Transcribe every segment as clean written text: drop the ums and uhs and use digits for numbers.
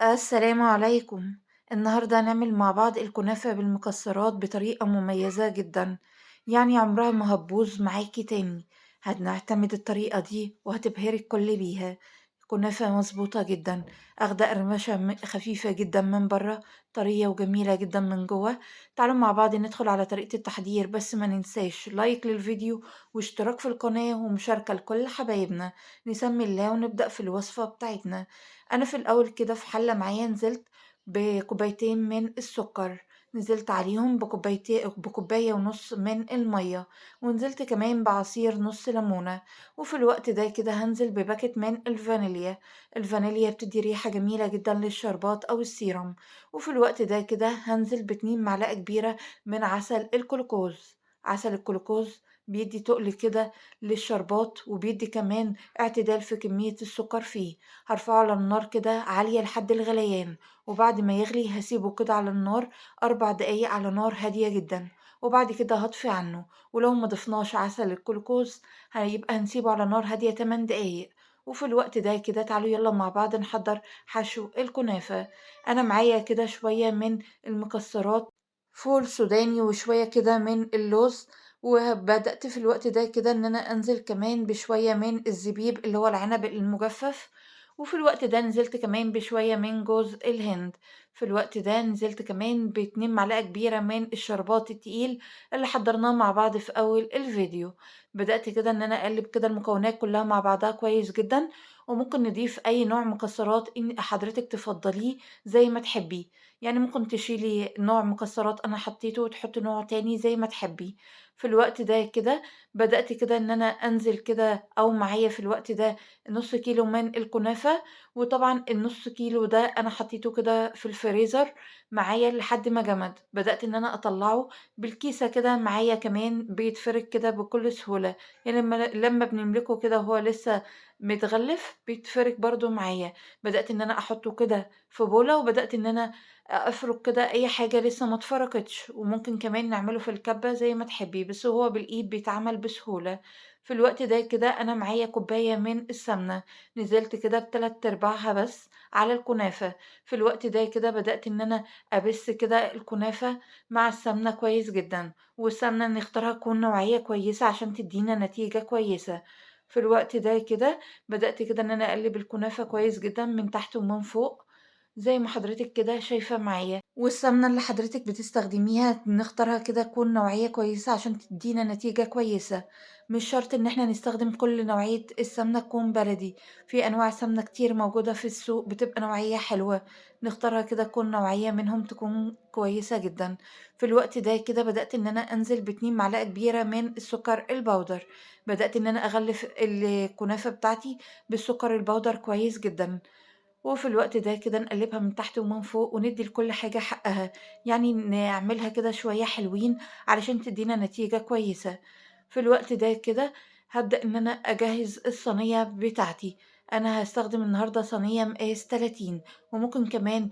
السلام عليكم. النهاردة هنعمل مع بعض الكنافة بالمكسرات بطريقة مميزة جدا، يعني عمرها ما هتبوظ معاكي تاني. هنعتمد الطريقة دي وهتبهري الكل بيها. كنافة مظبوطة جدا، أخدة قرمشة خفيفة جدا من بره، طرية وجميلة جدا من جوه. تعالوا مع بعض ندخل على طريقة التحضير، بس ما ننساش لايك للفيديو واشتراك في القناة ومشاركة لكل حبايبنا. نسمي الله ونبدأ في الوصفة بتاعتنا. أنا في الأول كده في حلة معايا نزلت بكوبايتين من السكر، نزلت عليهم بكوباية ونص من المية، ونزلت كمان بعصير نص ليمونة. وفي الوقت ده كده هنزل بباكت من الفانيليا. الفانيليا بتدي ريحة جميلة جدا للشربات أو السيرم. وفي الوقت ده كده هنزل باتنين معلقة كبيرة من عسل الكلوكوز. عسل الكلوكوز بيدي تقل كده للشربات، وبيدي كمان اعتدال في كمية السكر فيه. هارفعه على النار كده عالية لحد الغليان، وبعد ما يغلي هاسيبه كده على النار 4 دقايق على نار هادية جدًا، وبعد كده هاطفي عنه. ولو ما ضفناش عسل الكلوكوز هيبقى هنسيبه على نار هادية 8 دقايق. وفي الوقت ده كده تعالوا يالّا مع بعض نحضّر حشو الكنافة. أنا معايا كده شوية من المكسرات، فول سوداني وشوية كده من اللوز. وبدأت في الوقت ده كده إن أنا أنزل كمان بشوية من الزبيب اللي هو العنب المجفف. وفي الوقت ده نزلت كمان بشوية من جوز الهند. في الوقت ده نزلت كمان ب2 معلقة كبيرة من الشربات التقيل اللي حضرناه مع بعض في أول الفيديو. بدأت كده إن أنا أقلب كده المكونات كلها مع بعضها كويس جدًا. وممكن نضيف أي نوع مكسرات إن حضرتِك تفضّليه زي ما تحبيه. يعني ممكن تشيلي نوع مكسرات أنا حطيته وتحطي نوع تاني زي ما تحبي. في الوقت ده كده بدأت كده إن أنا أنزل كده أو معايا في الوقت ده نُص كيلو من الكنافة. وطبعًا النُص كيلو ده أنا حطيته كده في الفريزر معايا لحد ما جمد. بدأت إن أنا أطلّعه بالكيسة كده معايا كمان بيتفرك كده بكل سهولة. يعني لمّا بنملكه كده وهو لسه متغلف بيتفرك برضه معايا. بدأت إن أنا أحطه كده في بولة، وبدأت إن أنا أفرُك كده أي حاجة لسه ما اتفركتش. وممكن كمان نعمله في الكبة زي ما تحبي، بس هو بالإيد بيتعمل بسهولة. في الوقت ده كده أنا معايا كوباية من السمنة، نزلت كده ب3/4 بس على الكنافة. في الوقت ده كده بدأت إن أنا أبِث كده الكنافة مع السمنة كويس جدًا. والسمنة نختارها تكون نوعية كويسة عشان تدّينا نتيجة كويسة. في الوقت ده كده بدأت كده إن أنا أقلِّب الكنافة كويس جدًا من تحت ومن فوق، زي ما حضرتِك كده شايفة معايا. والسمنة اللي حضرتِك بتستخدميها نختارها كده تكون نوعية كويسة عشان تدّينا نتيجة كويسة. مش شرط إن إحنا نستخدم كل نوعية السمنة تكون بلدي. في أنواع سمنة كتير موجودة في السوق بتبقى نوعية حلوة، نختارها كده تكون نوعية منهم تكون كويسة جدًا. في الوقت ده كده بدأت إن أنا أنزل ب2 معلقة كبيرة من السكر البودر. بدأت إن أنا أغلِّف الكنافة بتاعتي بالسكر البودر كويس جدًا. وفي الوقت ده كده نقلّبها من تحت ومن فوق وندّي لكل حاجة حقّها. يعني نعملها كده شوية حلوين علشان تدّينا نتيجة كويسة. في الوقت ده كده هابدأ إن أنا أجهّز الصينية بتاعتي. أنا هاستخدم النهارده صينية مقاس 30، وممكن كمان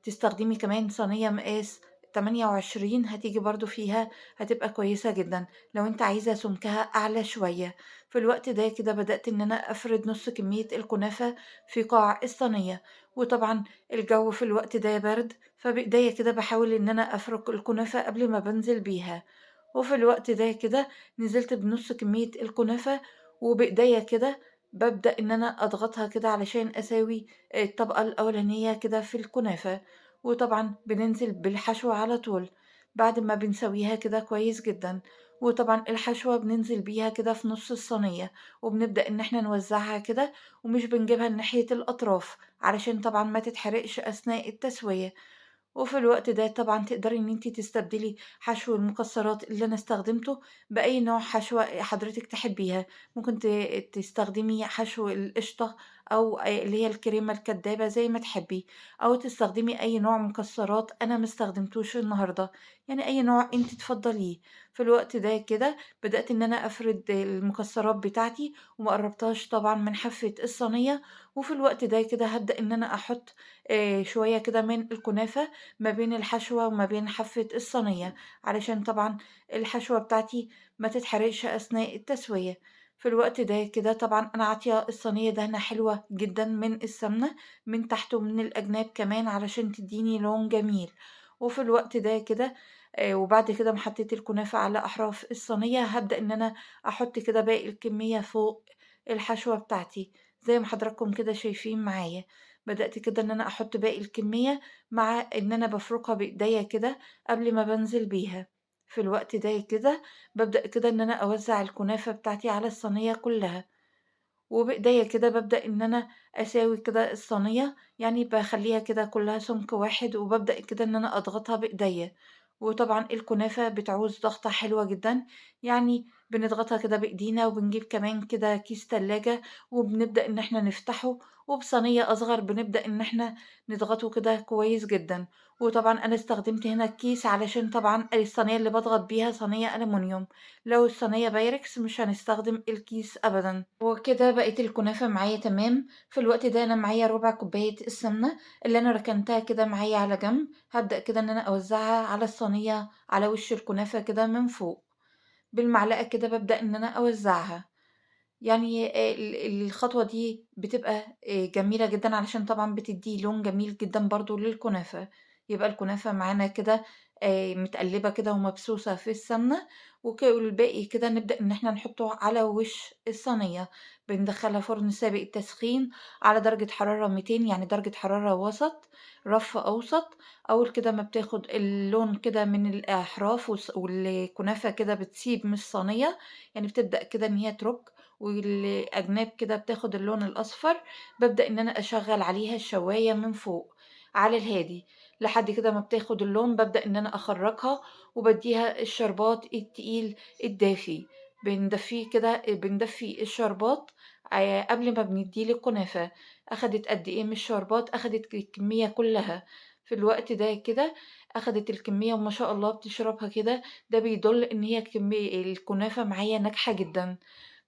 تستخدمي كمان صينية مقاس 28 هتيجي برضه فيها، هتبقى كويسة جدًا لو أنتِ عايزة سمكها أعلى شوية. في الوقت ده كده بدأت إن أنا أفرد نُص كمية الكنافة في قاع الصينية. وطبعًا الجو في الوقت ده برد، فبإيديّا كده باحاول إن أنا أفرُك الكنافة قبل ما بانزل بيها. وفي الوقت ده كده نزلت بنُص كمية الكنافة، وبإيديّا كده بابدأ إن أنا أضغطها كده علشان أساوي الطبقة الأولانية كده في الكنافة. وطبعًا بننزل بالحشو على طول بعد ما بنسويها كده كويس جدًا. وطبعًا الحشوة بننزل بيها كده في نُص الصينية، وبنبدأ إن إحنا نوزّعها كده، ومش بنجيبها ناحية الأطراف علشان طبعًا ما تتحرقش أثناء التسوية. وفي الوقت ده طبعًا تقدري إن أنتِ تستبدلي حشو المكسرات اللي أنا استخدمته بأي نوع حشوة حضرتِك تحبيها. ممكن تستخدمي حشو القشطة أو اللي هي الكريمة الكدابة زي ما تحبي، أو تستخدمي أي نوع مكسرات أنا ما استخدمتوش النهارده، يعني أي نوع أنتِ تفضليه. في الوقت ده كده بدأت إن أنا أفرد المكسرات بتاعتي وما قرّبتهاش طبعًا من حافة الصينية. وفي الوقت ده كده هابدأ إن أنا أحط شوية كده من الكنافة ما بين الحشوة وما بين حافة الصينية، علشان طبعًا الحشوة بتاعتي ما تتحرقش أثناء التسوية. في الوقت ده كده طبعًا أنا عاطية الصينية دهنة حلوة جدًا من السمنة، من تحت ومن الأجناب كمان علشان تدّيني لون جميل. وفي الوقت ده كده وبعد كده ما حطيت الكنافة على أحراف الصينية، هابدأ إن أنا أحط كده باقي الكمية فوق الحشوة بتاعتي، زي ما حضراتكم كده شايفين معايا. بدأت كده إن أنا أحط باقي الكمية مع إن أنا بافرُكها بإيديّا كده قبل ما بانزل بيها. في الوقت ده كده بابدأ كده إن أنا أوزّع الكنافة بتاعتي على الصينية كلّها. وبإيديّا كده بابدأ إن أنا أساوي كده الصينية، يعني باخلّيها كده كلّها سمك واحد، وبابدأ كده إن أنا أضغطها بإيديّا. وطبعًا الكنافة بتعوز ضغطة حلوة جدًا، يعني بنضغطها كده بإيدينا، وبنجيب كمان كده كيس تلاجة وبنبدأ إن إحنا نفتحه، وبصينية أصغر بنبدأ إن إحنا نضغطه كده كويس جدًا. وطبعًا أنا استخدمت هنا الكيس علشان طبعًا الصينية اللي باضغط بيها صينية ألمونيوم، لو الصينية بايركس مش هنستخدم الكيس أبدًا. وكده بقت الكنافة معايا تمام. في الوقت ده أنا معايا ربع كوباية السمنة اللي أنا ركنتها كده معايا على جنب، هابدأ كده إن أنا أوزعها على الصينية على وش الكنافة كده من فوق، بالمعلقة كده بابدأ إن أنا أوزعها. يعني الخطوة دي بتبقى جميلة جدًا علشان طبعًا بتدّي لون جميل جدًا برضه للكنافة. يبقى الكنافة معانا كده متقلّبة كده ومبسوسة في السمنة، والباقي كده نبدأ إن إحنا نحطّه على وش الصينية. بندخّلها فرن سابق التسخين على درجة حرارة 200، يعني درجة حرارة وسط، رف أوسط. أول كده ما بتاخد اللون كده من الأحراف والكنافة كده بتسيب من الصينية، يعني بتبدأ كده إن هي ترُك والأجناب كده بتاخد اللون الأصفر، بابدأ إن أنا أشغّل عليها الشواية من فوق على الهادي، لحد كده ما بتاخد اللون بابدأ إن أنا أخرّجها وبادّيها الشربات التقيل الدافي. بندفّيه كده بندفّي الشربات قبل ما بندّيه للكنافة. أخدت قد إيه من الشربات، أخدت الكمية كلّها. في الوقت ده كده أخدت الكمية وما شاء الله بتشربها كده، ده بيدُل إن هي الكنافة معايا ناجحة جدًا.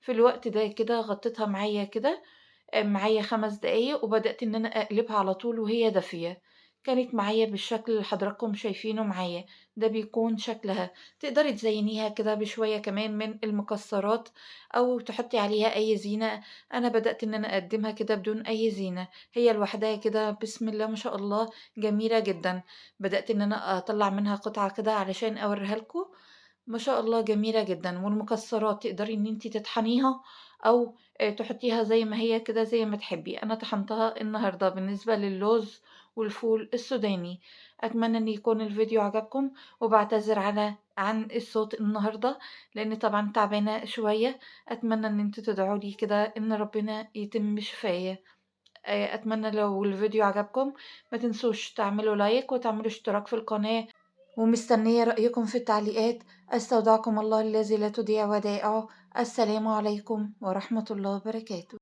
في الوقت ده كده غطيتها معايا كده معايا 5 دقايق، وبدأت إن أنا أقلبها على طول وهي دافية. كانت معايا بالشكل اللي حضراتكم شايفينه معايا، ده بيكون شكلها. تقدري تزينيها كده بشوية كمان من المكسرات أو تحطي عليها أي زينة. أنا بدأت إن أنا أقدّمها كده بدون أي زينة، هي لوحدها كده بسم الله ما شاء الله جميلة جدًا. بدأت إن أنا أطلّع منها قطعة كده علشان أورّيها لكم. ما شاء الله جميلة جدًا. والمكسرات تقدري إن أنتِ تطحنيها أو تحطيها زي ما هي كده زي ما تحبي. أنا طحنتها النهارده بالنسبة للوز والفول السوداني. أتمنى إن يكون الفيديو عجبكم، وباعتذر عن الصوت النهارده، لإني طبعًا تعبانة شوية. أتمنى إن أنتم تدعوا لي كده إن ربنا يتم شفايا. أتمنى لو الفيديو عجبكم ما تنسوش تعملوا لايك وتعملوا اشتراك في القناة، ومستنية رأيكم في التعليقات. أستودعكم الله الذي لا تضيع ودائعه. السلام عليكم ورحمة الله وبركاته.